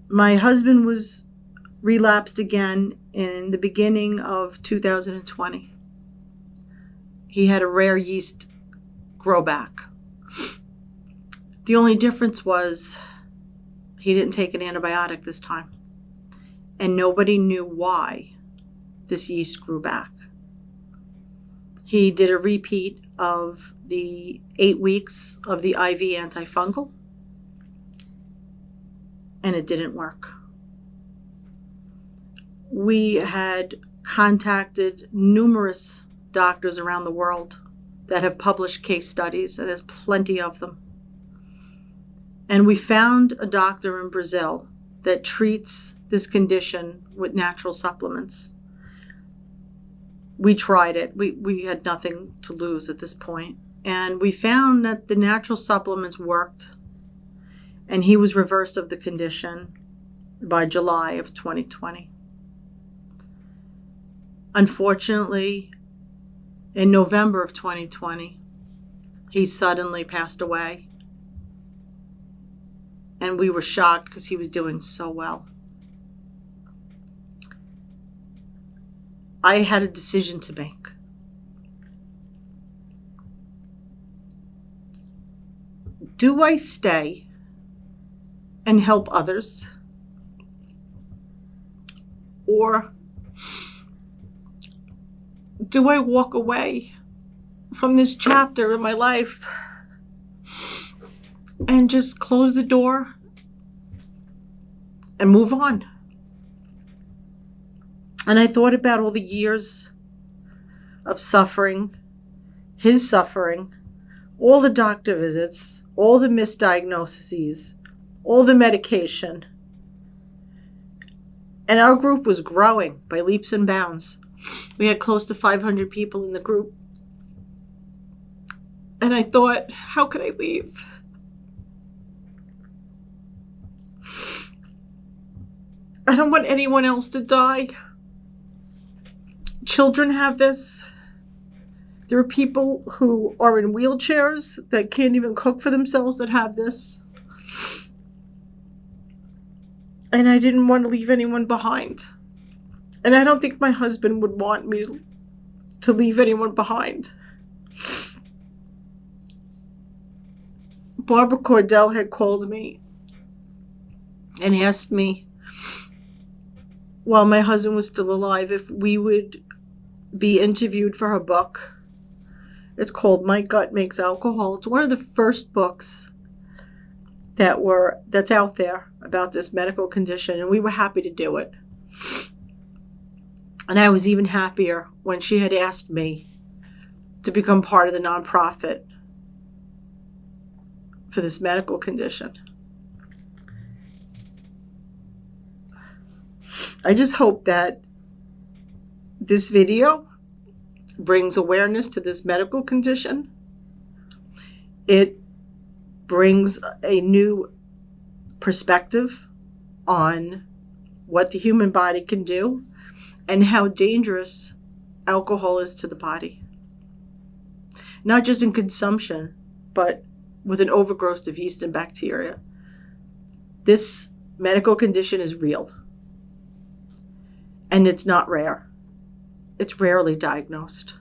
My husband was relapsed again in the beginning of 2020. He had a rare yeast grow back. The only difference was he didn't take an antibiotic this time. And nobody knew why this yeast grew back. He did a repeat of the 8 weeks of the IV antifungal, and it didn't work. We had contacted numerous doctors around the world that have published case studies, and there's plenty of them. And we found a doctor in Brazil that treats this condition with natural supplements. We tried it. We had nothing to lose at this point. And we found that the natural supplements worked, and he was reversed of the condition by July of 2020. Unfortunately, in November of 2020, he suddenly passed away. And we were shocked because he was doing so well. I had a decision to make. Do I stay and help others? Or do I walk away from this chapter in my life and just close the door and move on? And I thought about all the years of suffering, his suffering, all the doctor visits, all the misdiagnoses, all the medication. And our group was growing by leaps and bounds. We had close to 500 people in the group. And I thought, how could I leave? I don't want anyone else to die. Children have this. There are people who are in wheelchairs that can't even cook for themselves that have this. And I didn't want to leave anyone behind. And I don't think my husband would want me to leave anyone behind. Barbara Cordell had called me and asked me, while my husband was still alive, if we would be interviewed for her book. It's called My Gut Makes Alcohol. It's one of the first books that's out there about this medical condition, and we were happy to do it. And I was even happier when she had asked me to become part of the nonprofit for this medical condition. I just hope that this video brings awareness to this medical condition. It brings a new perspective on what the human body can do and how dangerous alcohol is to the body. Not just in consumption, but with an overgrowth of yeast and bacteria. This medical condition is real. And it's not rare. It's rarely diagnosed.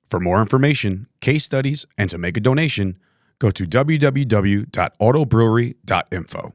For more information, case studies, and to make a donation, go to www.autobrewery.info.